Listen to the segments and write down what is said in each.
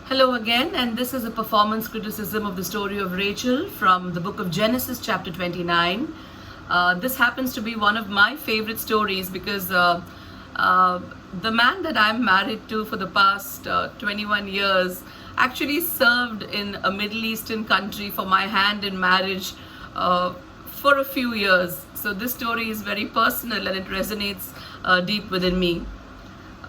Hello again, and this is a performance criticism of the story of Rachel from the book of Genesis, chapter 29. This happens to be one of my favorite stories because the man that I'm married to for the past 21 years actually served in a Middle Eastern country for my hand in marriage for a few years. So this story is very personal and it resonates deep within me.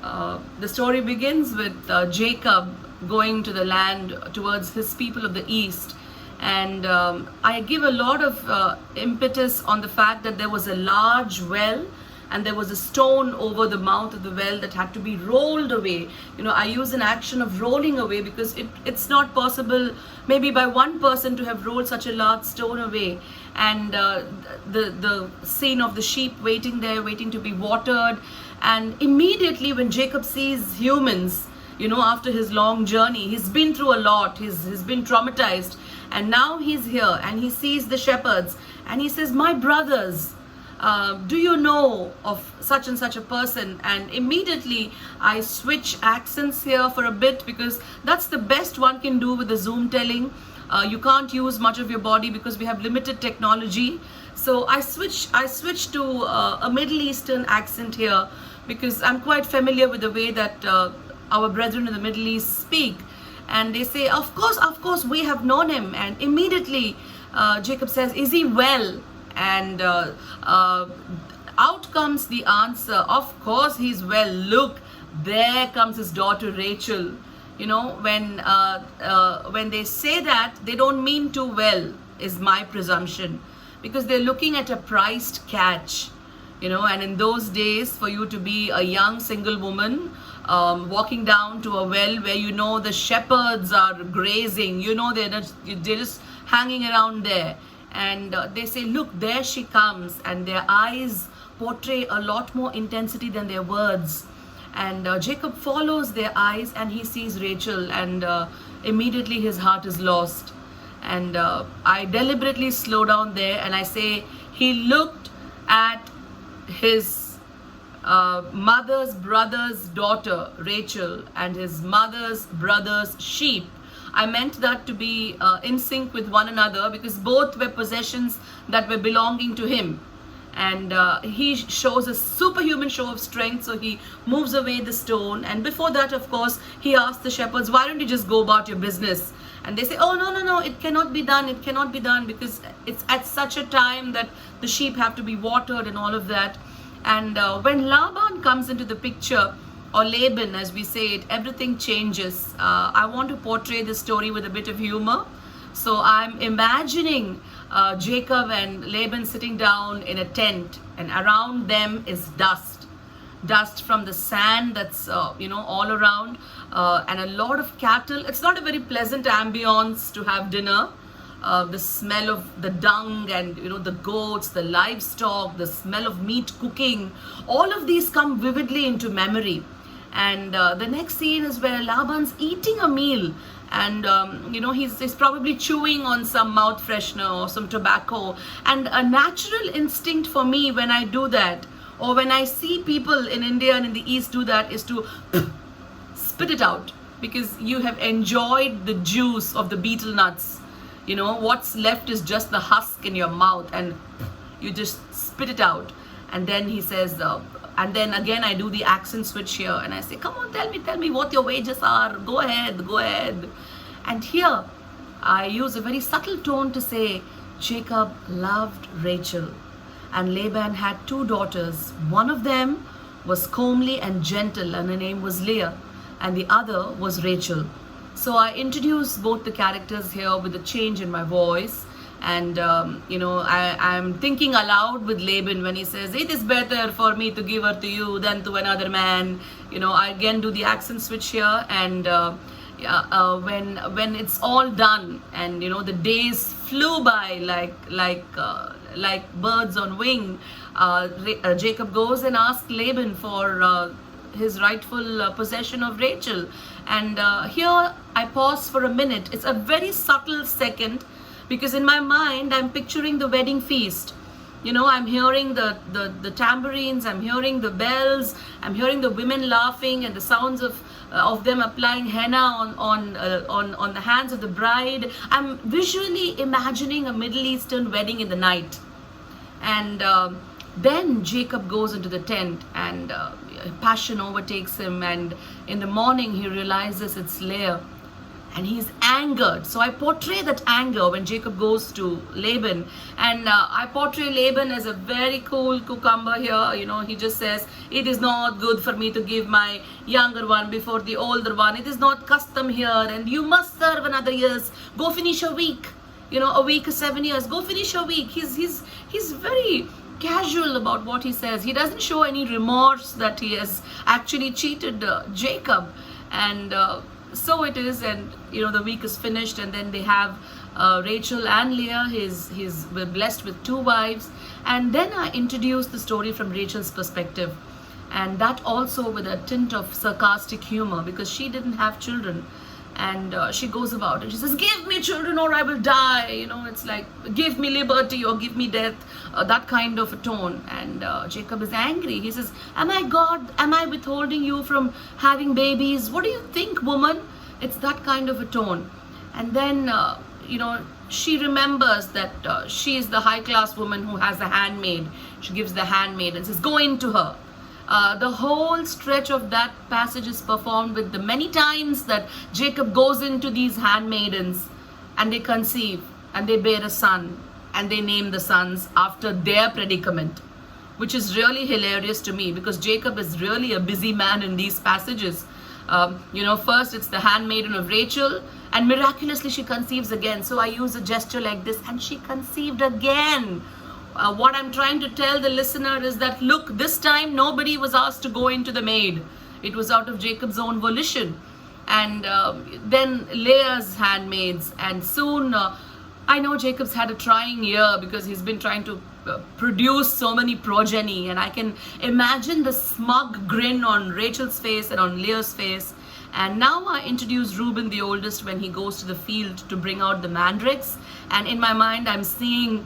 The story begins with Jacob going to the land towards his people of the east, and I give a lot of impetus on the fact that there was a large well and there was a stone over the mouth of the well that had to be rolled away. I use an action of rolling away because it's not possible maybe by one person to have rolled such a large stone away. And the scene of the sheep waiting there, waiting to be watered, and immediately when Jacob sees humans, after his long journey, he's been through a lot, he's been traumatized, and now he's here and he sees the shepherds and he says, my brothers, do you know of such and such a person? And immediately I switch accents here for a bit because that's the best one can do with the Zoom telling. You can't use much of your body because we have limited technology. So I switch to a Middle Eastern accent here because I'm quite familiar with the way that our brethren in the Middle East speak. And they say, of course, we have known him. And immediately Jacob says, is he well? And out comes the answer, of course he's well. Look, there comes his daughter Rachel. When they say that, they don't mean too well, is my presumption, because they're looking at a priced catch. And in those days, for you to be a young single woman walking down to a well where the shepherds are grazing, they're just hanging around there, and they say, look, there she comes, and their eyes portray a lot more intensity than their words. And Jacob follows their eyes and he sees Rachel, and immediately his heart is lost. And I deliberately slow down there and I say, he looked at his mother's brother's daughter Rachel and his mother's brother's sheep. I meant that to be in sync with one another because both were possessions that were belonging to him. And he shows a superhuman show of strength, so he moves away the stone. And before that, of course, he asks the shepherds, why don't you just go about your business? And they say, oh, no, it cannot be done, because it's at such a time that the sheep have to be watered and all of that. And when Laban comes into the picture, or Laban as we say it, everything changes. I want to portray this story with a bit of humor. So I'm imagining Jacob and Laban sitting down in a tent, and around them is dust from the sand that's all around, and a lot of cattle. It's not a very pleasant ambience to have dinner. The smell of the dung and the goats, the livestock, the smell of meat cooking, all of these come vividly into memory. And the next scene is where Laban's eating a meal, and he's probably chewing on some mouth freshener or some tobacco. And a natural instinct for me when I do that, or when I see people in India and in the East do that, is to spit it out, because you have enjoyed the juice of the betel nuts. What's left is just the husk in your mouth, and you just spit it out. And then he says, and then again I do the accent switch here and I say, come on, tell me what your wages are. Go ahead. And here I use a very subtle tone to say, Jacob loved Rachel, and Laban had two daughters. One of them was comely and gentle, and her name was Leah, and the other was Rachel. So I introduce both the characters here with a change in my voice. And I'm thinking aloud with Laban when he says, it is better for me to give her to you than to another man. I again do the accent switch here. And when it's all done, and the days flew by like birds on wing, Jacob goes and asks Laban for his rightful possession of Rachel. And here I pause for a minute. It's a very subtle second, because in my mind I'm picturing the wedding feast. I'm hearing the tambourines, I'm hearing the bells, I'm hearing the women laughing and the sounds of them applying henna on the hands of the bride. I'm visually imagining a Middle Eastern wedding in the night. And then Jacob goes into the tent, and passion overtakes him, and in the morning he realizes it's Leah, and he's angered. So I portray that anger when Jacob goes to Laban, and I portray Laban as a very cool cucumber here. He just says, it is not good for me to give my younger one before the older one. It is not custom here, and you must serve another years. Go finish a week. A week is 7 years. Go finish a week. He's very casual about what he says. He doesn't show any remorse that he has actually cheated Jacob. And so it is, and the week is finished, and then they have Rachel and Leah. He's blessed with 2 wives. And then I introduce the story from Rachel's perspective, and that also with a tint of sarcastic humor, because she didn't have children. And she goes about and she says, give me children or I will die. It's like, give me liberty or give me death, that kind of a tone. And Jacob is angry. He says, am I God? Am I withholding you from having babies? What do you think, woman? It's that kind of a tone. And then, she remembers that she is the high class woman who has a handmaid. She gives the handmaid and says, go into her. The whole stretch of that passage is performed with the many times that Jacob goes into these handmaidens, and they conceive and they bear a son, and they name the sons after their predicament, which is really hilarious to me, because Jacob is really a busy man in these passages. First it's the handmaiden of Rachel, and miraculously she conceives again. So I use a gesture like this, and she conceived again. What I'm trying to tell the listener is that, look, this time nobody was asked to go into the maid. It was out of Jacob's own volition. And then Leah's handmaids. And soon, I know Jacob's had a trying year because he's been trying to produce so many progeny. And I can imagine the smug grin on Rachel's face and on Leah's face. And now I introduce Reuben, the oldest, when he goes to the field to bring out the mandrakes. And in my mind, I'm seeing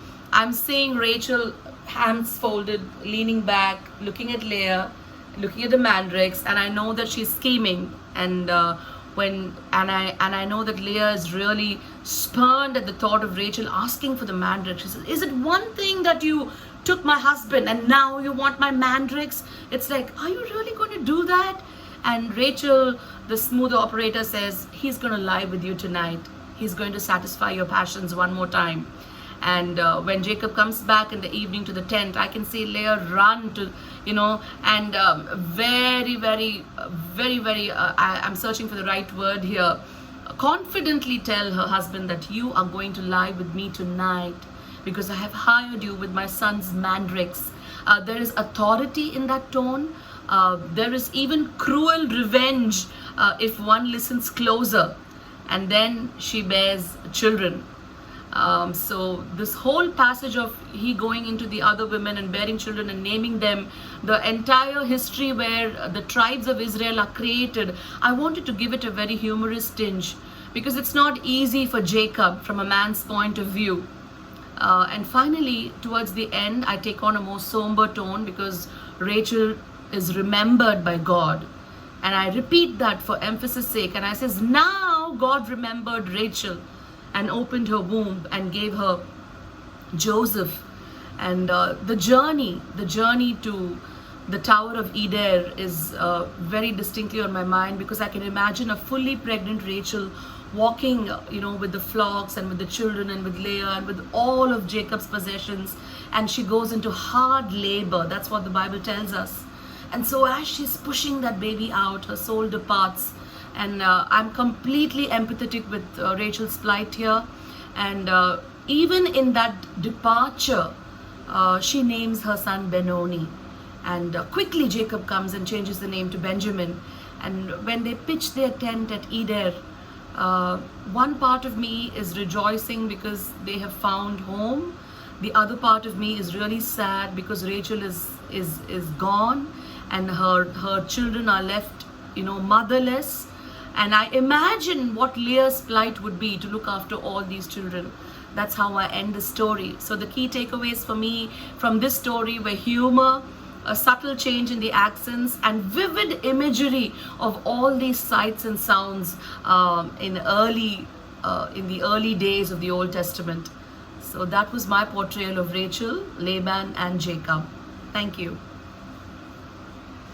Rachel, hands folded, leaning back, looking at Leah, looking at the mandrakes, and I know that she's scheming. And I know that Leah is really spurned at the thought of Rachel asking for the mandrakes. She says, is it one thing that you took my husband and now you want my mandrakes? It's like, are you really going to do that? And Rachel, the smooth operator, says, he's going to lie with you tonight. He's going to satisfy your passions one more time. And when Jacob comes back in the evening to the tent, I can see Leah run to, and I'm searching for the right word here, confidently tell her husband that you are going to lie with me tonight because I have hired you with my son's mandrakes. There is authority in that tone. There is even cruel revenge if one listens closer. And then she bears children. So this whole passage of he going into the other women and bearing children and naming them, the entire history where the tribes of Israel are created, I wanted to give it a very humorous tinge because it's not easy for Jacob from a man's point of view. And finally, towards the end, I take on a more somber tone because Rachel is remembered by God. And I repeat that for emphasis sake. And I says, now God remembered Rachel and opened her womb and gave her Joseph. And the journey to the Tower of Eder is very distinctly on my mind because I can imagine a fully pregnant Rachel walking, with the flocks and with the children and with Leah and with all of Jacob's possessions. And she goes into hard labor. That's what the Bible tells us. And so as she's pushing that baby out, her soul departs. And I'm completely empathetic with Rachel's plight here. And even in that departure, she names her son Benoni. And quickly Jacob comes and changes the name to Benjamin. And when they pitch their tent at Eder, one part of me is rejoicing because they have found home. The other part of me is really sad because Rachel is gone and her children are left, motherless. And I imagine what Leah's plight would be to look after all these children. That's how I end the story. So the key takeaways for me from this story were humor, a subtle change in the accents, and vivid imagery of all these sights and sounds in the early days of the Old Testament. So that was my portrayal of Rachel, Laban, and Jacob. Thank you.